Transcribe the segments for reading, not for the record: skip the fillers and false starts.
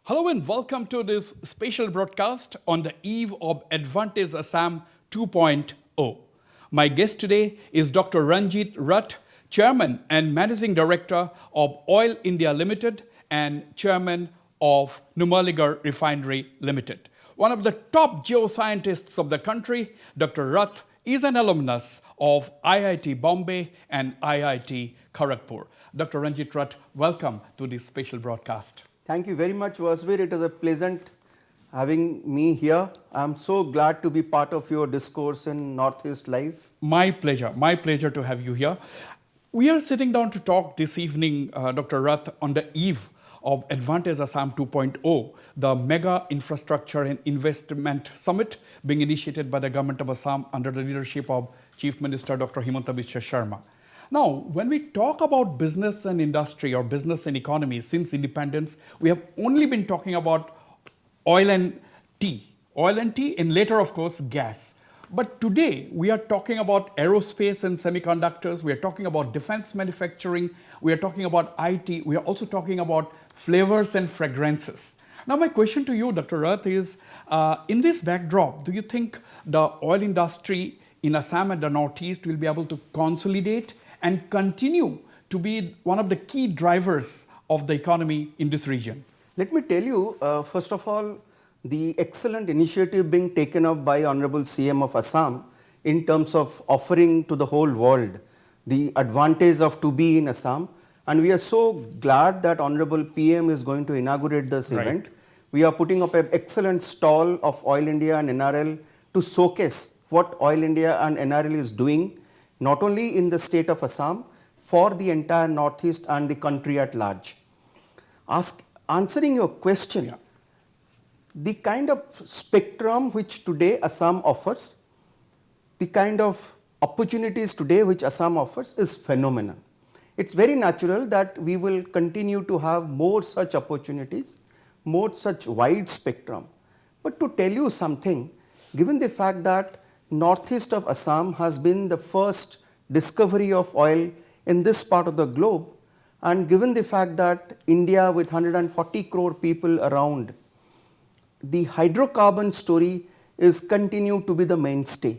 Hello and welcome to this special broadcast on the eve of Advantage Assam 2.0. My guest today is Dr. Ranjit Rath, Chairman and Managing Director of Oil India Limited and Chairman of Numaligarh Refinery Limited. One of the top geoscientists of the country, Dr. Rath is an alumnus of IIT Bombay and IIT Kharagpur. Dr. Ranjit Rath, welcome to this special broadcast. Thank you very much, Wasbir. It is a pleasant having me here. I'm so glad to be part of your discourse in Northeast Live. My pleasure to have you here. We are sitting down to talk this evening, Dr. Rath, on the eve of Advantage Assam 2.0, the mega infrastructure and investment summit being initiated by the government of Assam under the leadership of Chief Minister Dr. Himanta Biswa Sharma. Now, when we talk about business and industry or business and economy since independence, we have only been talking about oil and tea. Oil and tea and later, of course, gas. But today, we are talking about aerospace and semiconductors. We are talking about defense manufacturing. We are talking about IT. We are also talking about flavors and fragrances. Now, my question to you, Dr. Rath, is in this backdrop, do you think the oil industry in Assam and the Northeast will be able to consolidate and continue to be one of the key drivers of the economy in this region? Let me tell you, first of all, the excellent initiative being taken up by Honorable CM of Assam in terms of offering to the whole world the advantage of to be in Assam. And we are so glad that Honorable PM is going to inaugurate this event. We are putting up an excellent stall of Oil India and NRL to showcase what Oil India and NRL is doing not only in the state of Assam, for the entire Northeast and the country at large. Answering your question, the kind of spectrum which today Assam offers, the kind of opportunities today which Assam offers is phenomenal. It's very natural that we will continue to have more such opportunities, more such wide spectrum. But to tell you something, given the fact that Northeast of Assam has been the first discovery of oil in this part of the globe, and given the fact that India with 140 crore people around, the hydrocarbon story is continued to be the mainstay.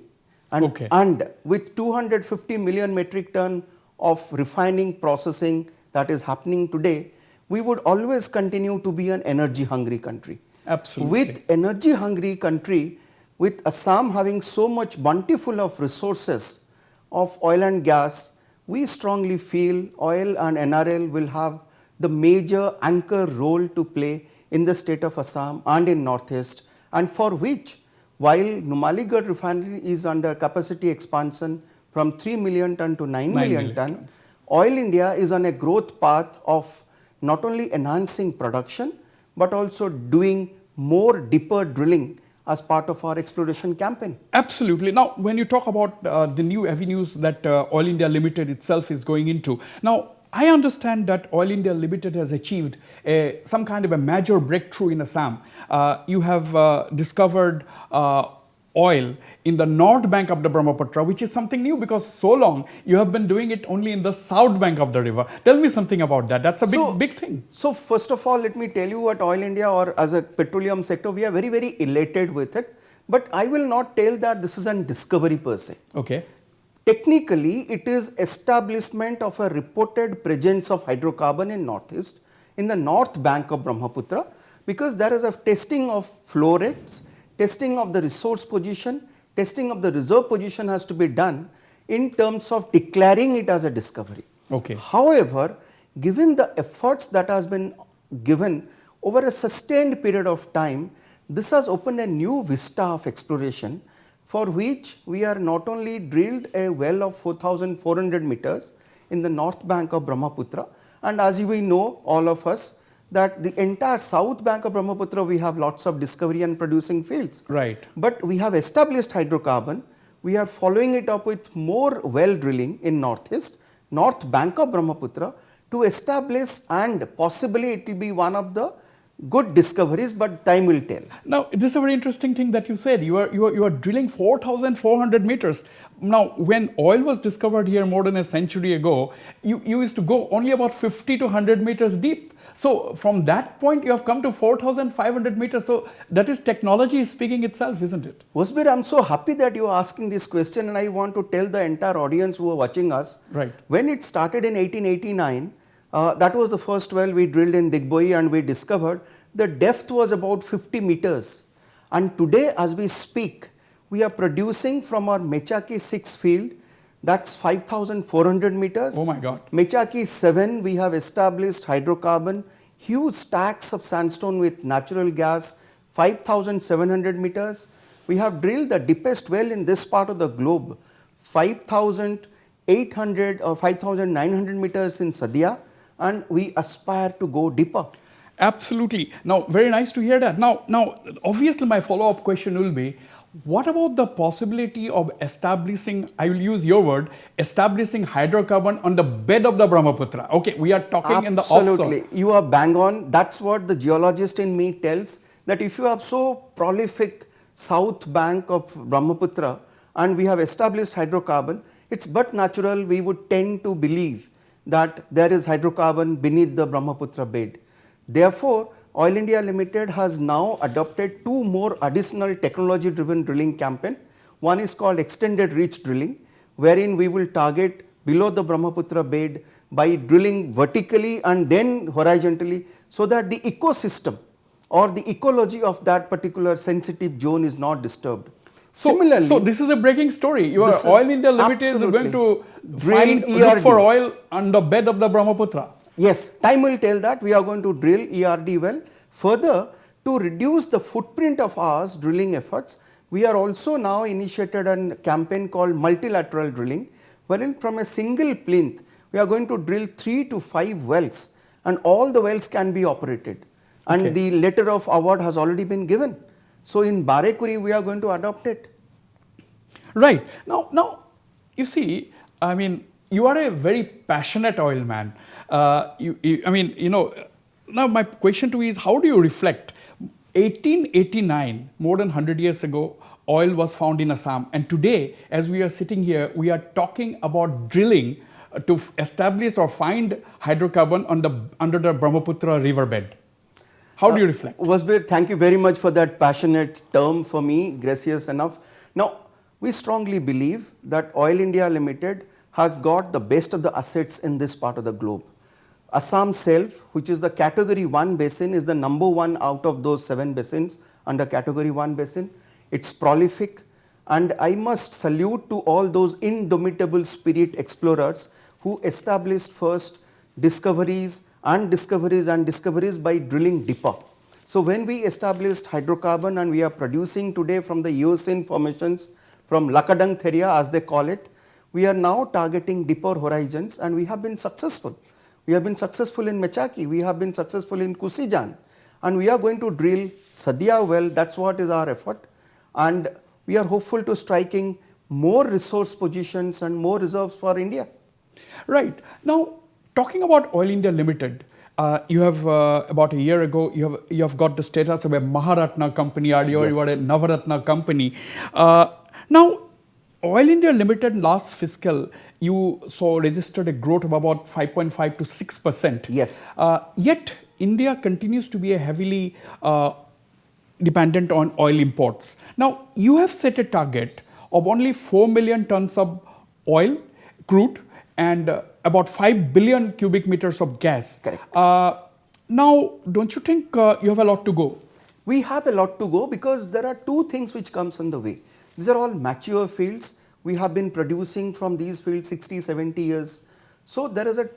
And with 250 million metric ton of refining processing that is happening today, we would always continue to be an energy hungry country. Absolutely. With energy hungry country, with Assam having so much bountiful of resources of oil and gas, we strongly feel oil and NRL will have the major anchor role to play in the state of Assam and in Northeast, and for which, while Numaligarh refinery is under capacity expansion from 3 million ton to 9 million ton, Oil India is on a growth path of not only enhancing production, but also doing more deeper drilling as part of our exploration campaign. Absolutely. Now, when you talk about the new avenues that Oil India Limited itself is going into, now, I understand that Oil India Limited has achieved some kind of a major breakthrough in Assam. You have discovered oil in the north bank of the Brahmaputra, which is something new because so long you have been doing it only in the south bank of the river. Tell me something about that. That's a big thing. So first of all, let me tell you at Oil India or as a petroleum sector, we are very, very elated with it. But I will not tell that this is a discovery per se. Okay. Technically, it is establishment of a reported presence of hydrocarbon in Northeast, in the north bank of Brahmaputra, because there is a testing of flow rates, testing of the resource position, testing of the reserve position has to be done in terms of declaring it as a discovery. Okay. However, given the efforts that has been given over a sustained period of time, this has opened a new vista of exploration for which we are not only drilled a well of 4,400 meters in the north bank of Brahmaputra, and as we know, all of us, that the entire south bank of Brahmaputra, we have lots of discovery and producing fields. Right. But we have established hydrocarbon. We are following it up with more well drilling in Northeast, north bank of Brahmaputra, to establish, and possibly it will be one of the good discoveries, but time will tell. Now, this is a very interesting thing that you said. You are drilling 4,400 meters. Now, when oil was discovered here more than a century ago, you used to go only about 50 to 100 meters deep. So from that point, you have come to 4,500 meters. So that is technology is speaking itself, isn't it? Wasbir, I'm so happy that you are asking this question, and I want to tell the entire audience who are watching us. Right. When it started in 1889, that was the first well we drilled in Digboi, and we discovered the depth was about 50 meters. And today, as we speak, we are producing from our Mechaki 6 field, that's 5,400 meters. Oh my God. Mechaki 7, we have established hydrocarbon, huge stacks of sandstone with natural gas, 5,700 meters. We have drilled the deepest well in this part of the globe, 5,800 or 5,900 meters in Sadia, and we aspire to go deeper. Absolutely. Now, very nice to hear that. Now, obviously, my follow-up question will be, what about the possibility of establishing, I will use your word, establishing hydrocarbon on the bed of the Brahmaputra? Okay, we are talking in the offshore. Absolutely. You are bang on. That's what the geologist in me tells, that if you have so prolific south bank of Brahmaputra and we have established hydrocarbon, it's but natural we would tend to believe that there is hydrocarbon beneath the Brahmaputra bed. Therefore, Oil India Limited has now adopted 2 more additional technology driven drilling campaign. One is called extended reach drilling, wherein we will target below the Brahmaputra bed by drilling vertically and then horizontally, so that the ecosystem or the ecology of that particular sensitive zone is not disturbed. Similarly, so this is a breaking story. Your Oil India Limited is going to look for oil on the bed of the Brahmaputra. Yes, time will tell that. We are going to drill ERD well. Further, to reduce the footprint of our drilling efforts, we are also now initiated a campaign called multilateral drilling, wherein from a single plinth, we are going to drill 3 to 5 wells, and all the wells can be operated. And the letter of award has already been given. So in Barekuri, we are going to adopt it. Right. Now, you see, I mean, you are a very passionate oil man. Now my question to you is, how do you reflect? 1889, more than 100 years ago, oil was found in Assam. And today, as we are sitting here, we are talking about drilling to establish or find hydrocarbon under the Brahmaputra riverbed. How do you reflect? Wasbir, thank you very much for that passionate term for me, gracious enough. Now, we strongly believe that Oil India Limited has got the best of the assets in this part of the globe. Assam self, which is the category 1 basin, is the number 1 out of those 7 basins under category 1 basin. It's prolific, and I must salute to all those indomitable spirit explorers who established first discoveries by drilling deeper. So when we established hydrocarbon and we are producing today from the Eocene formations, from Lakadang Theria as they call it, we are now targeting deeper horizons, and we have been successful. We have been successful in Mechaki, we have been successful in Kusijan, and we are going to drill Sadia well. That's what is our effort, and we are hopeful to striking more resource positions and more reserves for India. Right. Now, talking about Oil India Limited, you have about a year ago, you have got the status of a Maharatna company, earlier you were a Navaratna company. Now, Oil India Limited last fiscal, you saw registered a growth of about 5.5 to 6%. Yes. Yet, India continues to be a heavily dependent on oil imports. Now, you have set a target of only 4 million tons of oil, crude, and about 5 billion cubic meters of gas. Correct. Now, don't you think you have a lot to go? We have a lot to go because there are 2 things which comes on the way. These are all mature fields. We have been producing from these fields 60, 70 years. So there is a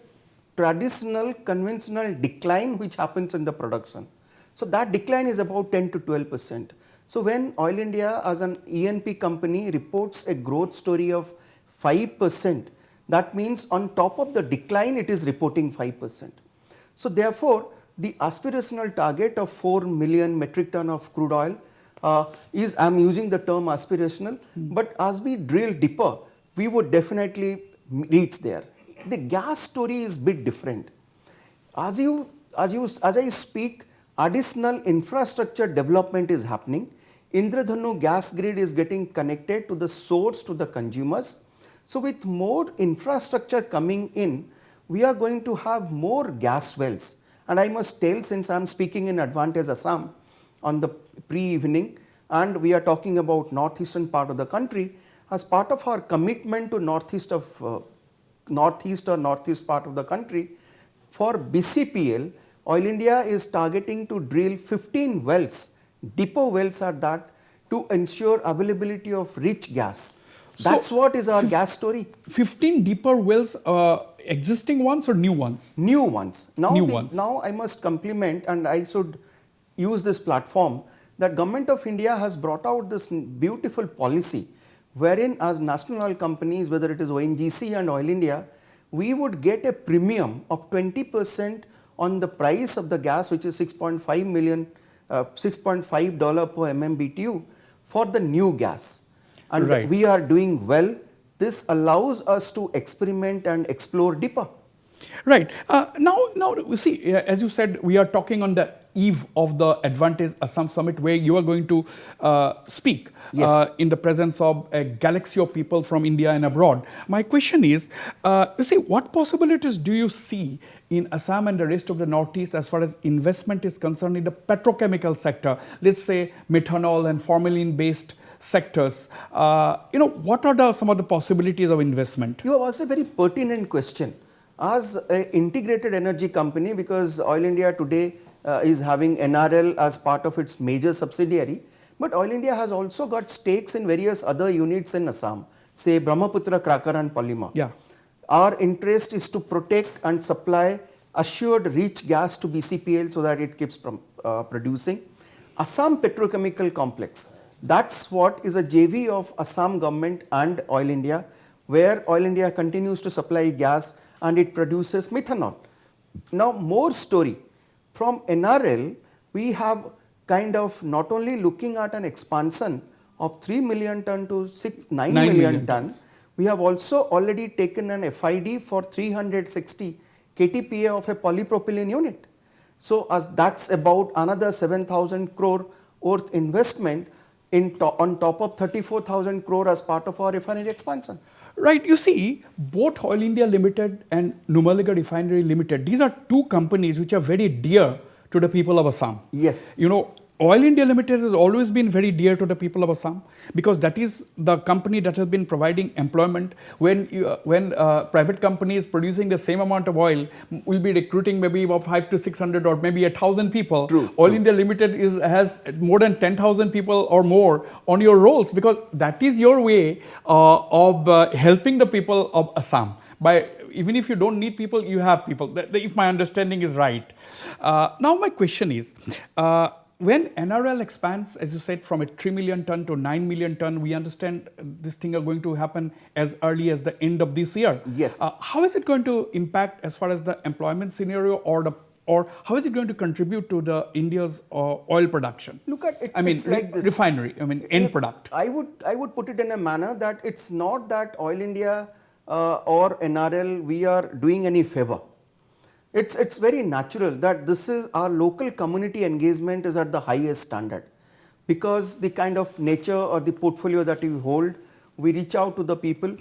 traditional, conventional decline which happens in the production. So that decline is about 10 to 12%. So when Oil India as an E&P company reports a growth story of 5%, that means on top of the decline it is reporting 5%. So therefore, the aspirational target of 4 million metric ton of crude oil is, I am using the term aspirational, but as we drill deeper, we would definitely reach there. The gas story is a bit different. As I speak, additional infrastructure development is happening. Indradhanu gas grid is getting connected to the source, to the consumers. So with more infrastructure coming in, we are going to have more gas wells, And I must tell, since I am speaking in Advantage Assam on the pre-evening, and we are talking about northeastern part of the country, as part of our commitment to northeast or northeast part of the country, for BCPL, Oil India is targeting to drill 15 wells, deeper wells at that, to ensure availability of rich gas. That's what is our gas story. 15 deeper wells, existing ones or new ones? New ones. Ones. Now I must compliment, and I should use this platform, that Government of India has brought out this beautiful policy wherein as national oil companies, whether it is ONGC and Oil India, we would get a premium of 20% on the price of the gas, which is $6.5 per MMBTU for the new gas. And right. We are doing well. This allows us to experiment and explore deeper. Right. Now, you see, as you said, we are talking on the eve of the Advantage Assam Summit, where you are going to speak Yes. in the presence of a galaxy of people from India and abroad. My question is, you see, what possibilities do you see in Assam and the rest of the Northeast as far as investment is concerned in the petrochemical sector, let's say methanol and formalin-based sectors? What are some of the possibilities of investment? You have asked a very pertinent question. As an integrated energy company, because Oil India today is having NRL as part of its major subsidiary, but Oil India has also got stakes in various other units in Assam, say Brahmaputra Cracker and Polymer. Yeah. Our interest is to protect and supply assured rich gas to BCPL so that it keeps producing. Assam Petrochemical Complex, that's what is a JV of Assam government and Oil India, where Oil India continues to supply gas and it produces methanol. Now, more story. From NRL, we have kind of not only looking at an expansion of 3 million ton to 9 million ton, we have also already taken an FID for 360 KTPA of a polypropylene unit. So, as that's about another 7,000 crore worth investment on top of 34,000 crore as part of our refinery expansion. Right. You see, both Oil India Limited and Numaligarh Refinery Limited, these are two companies which are very dear to the people of Assam. Yes. Oil India Limited has always been very dear to the people of Assam, because that is the company that has been providing employment. When private companies producing the same amount of oil will be recruiting maybe about 500 to 600 or maybe 1,000 people, Oil India Limited has more than 10,000 people or more on your rolls, because that is your way of helping the people of Assam. Even if you don't need people, you have people, if my understanding is right. Now my question is, when NRL expands, as you said, from a 3 million ton to 9 million ton, we understand this thing are going to happen as early as the end of this year. Yes. How is it going to impact as far as the employment scenario, or how is it going to contribute to the India's oil production? Look at it. It's like this. Refinery. End product. I would put it in a manner that it's not that Oil India or NRL we are doing any favor. It's very natural that this is our local community engagement is at the highest standard, because the kind of nature or the portfolio that we hold, we reach out to the people.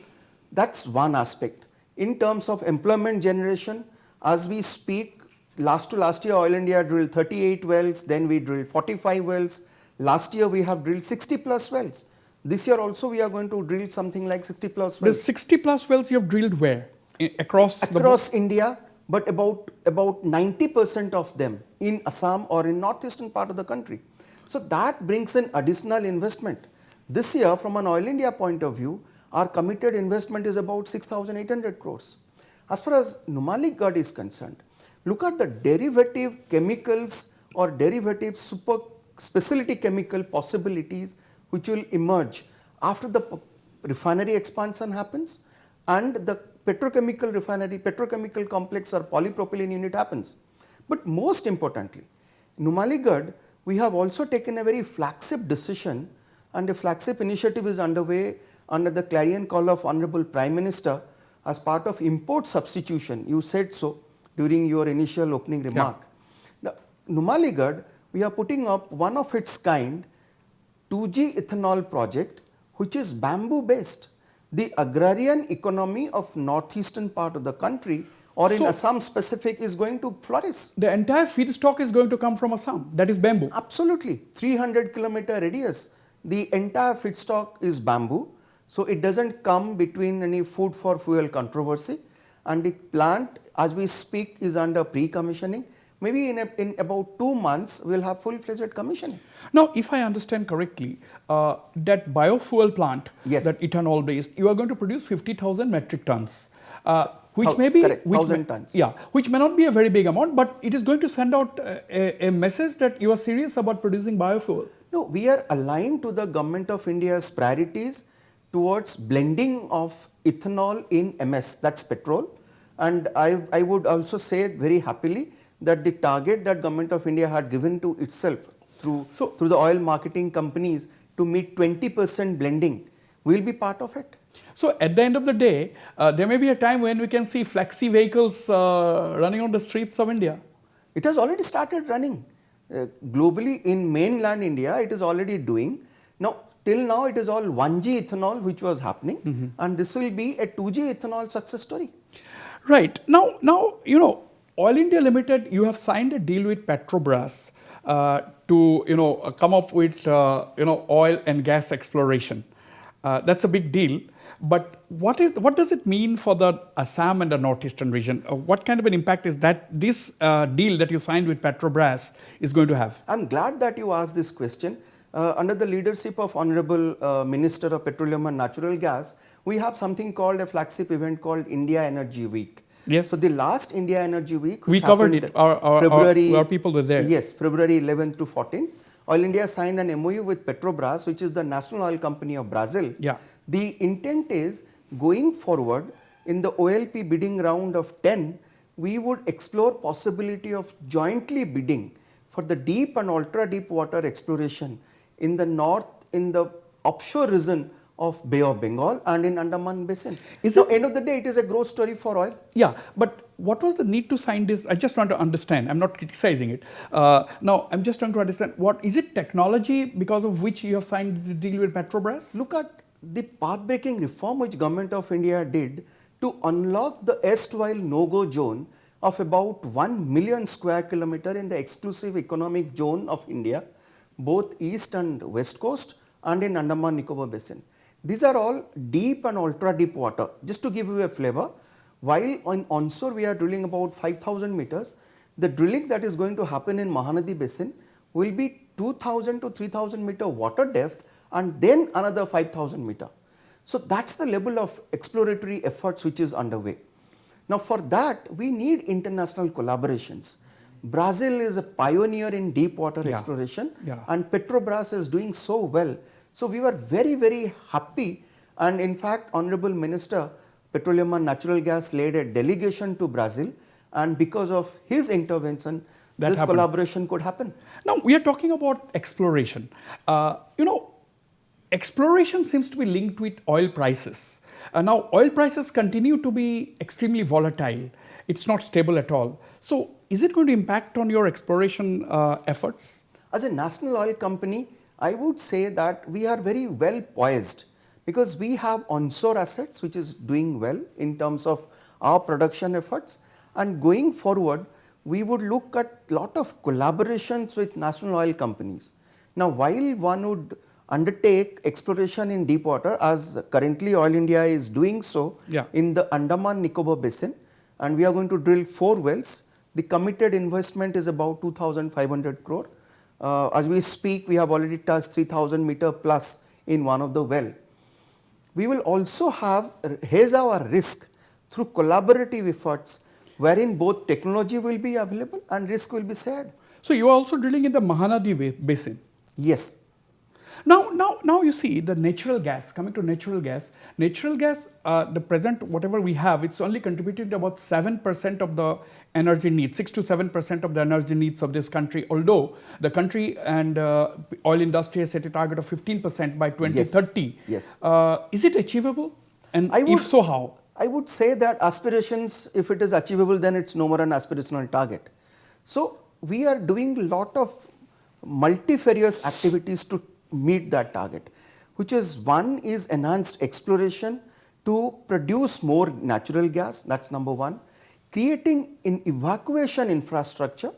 That's one aspect. In terms of employment generation, as we speak, last year Oil India drilled 38 wells, then we drilled 45 wells. Last year we have drilled 60 plus wells. This year also we are going to drill something like 60 plus wells. The 60 plus wells you have drilled where? Across India. But about 90% of them in Assam or in northeastern part of the country. So that brings in additional investment. This year, from an Oil India point of view, our committed investment is about 6,800 crores. As far as Numaligarh is concerned, look at the derivative chemicals or derivative super specialty chemical possibilities which will emerge after the refinery expansion happens and the petrochemical complex or polypropylene unit happens. But most importantly, Numaligarh, we have also taken a very flagship decision, and the flagship initiative is underway under the clarion call of Honorable Prime Minister as part of import substitution. You said so during your initial opening remark. Yeah. The Numaligarh, we are putting up one of its kind 2G ethanol project, which is bamboo based. The agrarian economy of northeastern part of the country or in So- Assam specific is going to flourish. The entire feedstock is going to come from Assam. That is bamboo. Absolutely. 300-kilometer radius. The entire feedstock is bamboo. So it doesn't come between any food for fuel controversy. And the plant, as we speak, is under pre-commissioning. Maybe in about 2 months, we'll have full-fledged commissioning. Now, if I understand correctly, that biofuel plant, Yes. that ethanol based, you are going to produce 50,000 metric tons, which Thou- may be correct, which 1,000 may- tons. Yeah, which may not be a very big amount, but it is going to send out a message that you are serious about producing biofuel. No, we are aligned to the Government of India's priorities towards blending of ethanol in MS, that's petrol. And I would also say very happily that the target that Government of India had given to itself through the oil marketing companies to meet 20% blending will be part of it. So at the end of the day, there may be a time when we can see flexi vehicles running on the streets of India. It has already started running. Globally in mainland India, it is already doing. Now, till now it is all 1G ethanol which was happening, and this will be a 2G ethanol success story. Right. Now, you know, Oil India Limited, you have signed a deal with Petrobras to, you know, come up with, you know, oil and gas exploration. That's a big deal. But what does it mean for the Assam and the northeastern region? What kind of an impact is that this deal that you signed with Petrobras is going to have? I'm glad that you asked this question. Under the leadership of Honorable Minister of Petroleum and Natural Gas, we have something called a flagship event called India Energy Week. Yes. So the last India Energy Week, We which covered happened it. Our people were there. Yes, February 11th to 14th. Oil India signed an MOU with Petrobras, which is the national oil company of Brazil. Yeah. The intent is going forward in the OLP bidding round of 10, we would explore possibility of jointly bidding for the deep and ultra deep water exploration in the north, in the offshore region of Bay of Bengal and in Andaman Basin. Is So it- end of the day, it is a growth story for oil. Yeah, but what was the need to sign this? I just want to understand. I'm not criticizing it. Now, I'm just trying to understand, what is it technology because of which you have signed the deal with Petrobras? Look at the path-breaking reform which Government of India did to unlock the erstwhile no-go zone of about 1 million square kilometer in the exclusive economic zone of India, both east and west coast and in Andaman Nicobar Basin. These are all deep and ultra deep water. Just to give you a flavor, while on onshore we are drilling about 5,000 meters, the drilling that is going to happen in Mahanadi Basin will be 2,000 to 3,000 meter water depth and then another 5,000 meter. So that's the level of exploratory efforts which is underway. Now for that, we need international collaborations. Brazil is a pioneer in deep water exploration, and Petrobras is doing so well. So we were very, very happy, and in fact, Honorable Minister, Petroleum and Natural Gas led a delegation to Brazil, and because of his intervention, this collaboration could happen. Now, we are talking about exploration. You know, exploration seems to be linked with oil prices. Now, oil prices continue to be extremely volatile. It's not stable at all. So, is it going to impact on your exploration efforts? As a national oil company, I would say that we are very well poised because we have onshore assets which is doing well in terms of our production efforts, and going forward, we would look at lot of collaborations with national oil companies. Now, while one would undertake exploration in deep water, as currently Oil India is doing so in the Andaman Nicobar Basin, and we are going to drill 4 wells. The committed investment is about 2,500 crore. As we speak, we have already touched 3,000 meter plus in one of the well. We will also have hedge our risk through collaborative efforts wherein both technology will be available and risk will be shared. So, you are also drilling in the Mahanadi Basin? Yes. Now you see the natural gas, coming to natural gas, the present whatever we have, it's only contributing to about 7% of the energy needs, 6 to 7% of the energy needs of this country, although the country and oil industry has set a target of 15% by 2030. Yes. Is it achievable? And if so, how? I would say that aspirations, if it is achievable, then it's no more an aspirational target. So we are doing a lot of multifarious activities to meet that target, which is one is enhanced exploration to produce more natural gas, that's number one. creating in evacuation infrastructure.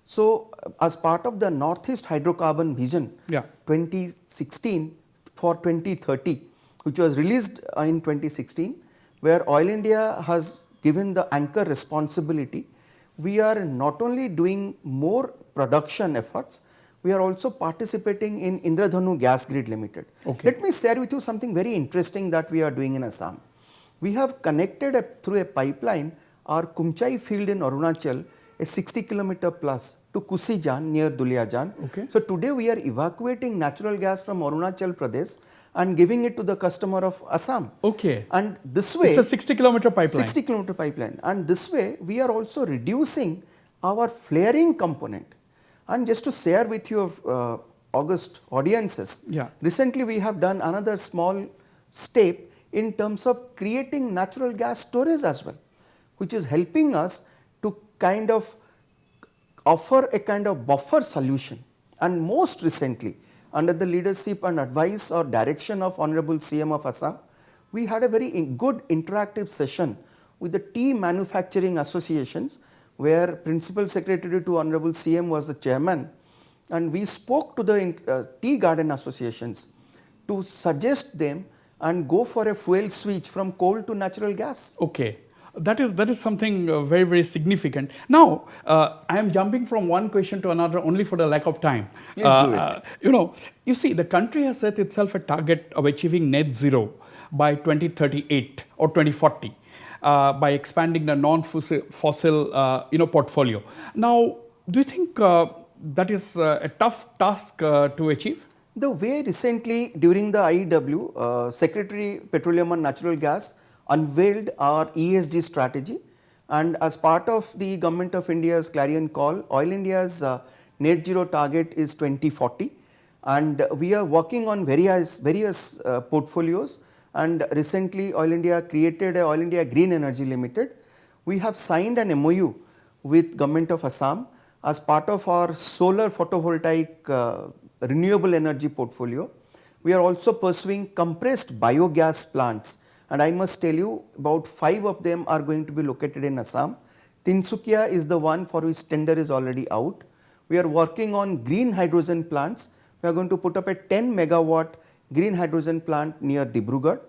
So, as part of the Northeast Hydrocarbon Vision 2016 for 2030, which was released in 2016, where Oil India has given the anchor responsibility, we are not only doing more production efforts, we are also participating in Indradhanu Gas Grid Limited. Okay. Let me share with you something very interesting that we are doing in Assam. We have connected through a pipeline our Kumchai field in Arunachal, a 60 kilometer plus, to Kusijan near Duliajan. Okay. So today we are evacuating natural gas from Arunachal Pradesh and giving it to the customer of Assam. Okay. And this way, it's a 60-kilometer pipeline. 60 kilometer pipeline. And this way we are also reducing our flaring component. And just to share with you August audiences, recently we have done another small step in terms of creating natural gas storage as well, which is helping us to kind of offer a kind of buffer solution. And most recently, under the leadership and advice or direction of Honorable CM of Assam, we had a very good interactive session with the tea manufacturing associations, where Principal Secretary to Honorable CM was the chairman, and we spoke to the tea garden associations to suggest them and go for a fuel switch from coal to natural gas. Okay. That is something very, very significant. Now, I am jumping from one question to another only for the lack of time. Please do it. You see, the country has set itself a target of achieving net zero by 2038 or 2040 by expanding the non-fossil portfolio. Now, do you think that is a tough task to achieve? The way recently during the IEW, Secretary Petroleum and Natural Gas unveiled our ESG strategy, and as part of the Government of India's clarion call, Oil India's net zero target is 2040, and we are working on various portfolios. And recently Oil India created a Oil India Green Energy Limited. We have signed an MOU with Government of Assam as part of our solar photovoltaic renewable energy portfolio. We are also pursuing compressed biogas plants, and I must tell you about 5 of them are going to be located in Assam. Tinsukia is the one for which tender is already out. We are working on green hydrogen plants. We are going to put up a 10 megawatt green hydrogen plant near Dibrugarh.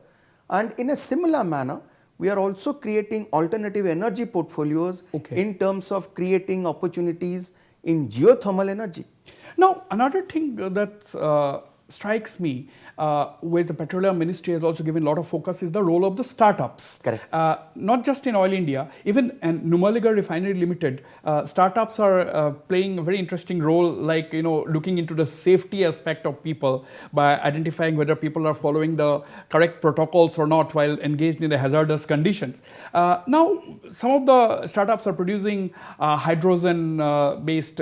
And in a similar manner, we are also creating alternative energy portfolios in terms of creating opportunities in geothermal energy. Now, another thing that strikes me where the Petroleum Ministry has also given a lot of focus is the role of the startups. Correct. Not just in Oil India, even in Numaligarh Refinery Limited, startups are playing a very interesting role, like looking into the safety aspect of people by identifying whether people are following the correct protocols or not while engaged in the hazardous conditions. Now, some of the startups are producing hydrogen-based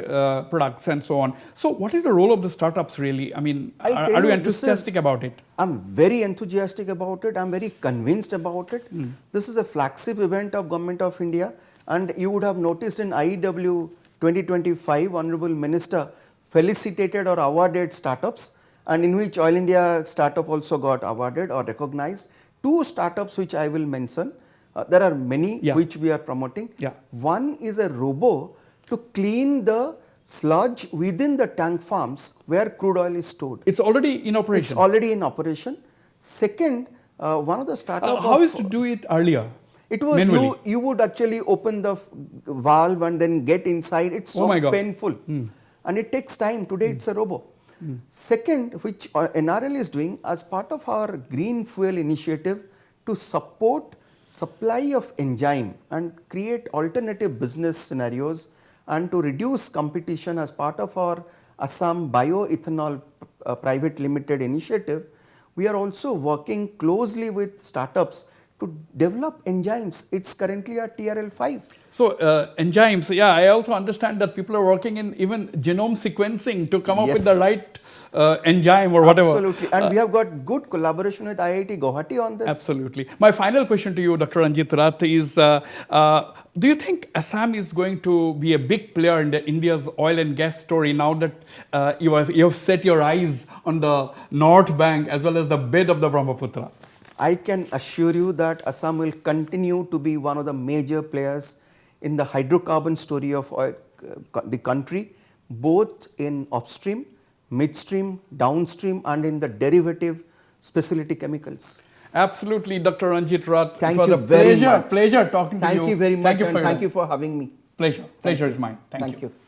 products and so on. So, what is the role of the startups really? I mean, are you enthusiastic about it? I'm very enthusiastic about it. I'm very convinced about it. This is a flagship event of Government of India, and you would have noticed in IEW 2025, Honorable Minister felicitated or awarded startups, and in which Oil India startup also got awarded or recognized. 2 startups which I will mention. There are many which we are promoting. One is a robo to clean the sludge within the tank farms where crude oil is stored. It's already in operation. It's already in operation. Second, one of the startups. How is to do it earlier? It was you would actually open the valve and then get inside. It's so painful, and it takes time. Today it's a robo. Second, which NRL is doing as part of our green fuel initiative to support supply of enzyme and create alternative business scenarios, and to reduce competition as part of our Assam Bioethanol Private Limited initiative. We are also working closely with startups to develop enzymes. It's currently at TRL 5. So, enzymes, I also understand that people are working in even genome sequencing to come up with the right enzyme or whatever. Absolutely. And we have got good collaboration with IIT Guwahati on this. Absolutely. My final question to you, Dr. Ranjit Rath, is do you think Assam is going to be a big player in India's oil and gas story now that you have set your eyes on the north bank as well as the bed of the Brahmaputra? I can assure you that Assam will continue to be one of the major players in the hydrocarbon story of the country, both in upstream, midstream, downstream, and in the derivative specialty chemicals. Absolutely, Dr. Ranjit Rath. Thank it was you a very pleasure, much. pleasure talking to you. Thank you very much, and your thank you for having me. pleasure. Pleasure is mine. Thank you. You.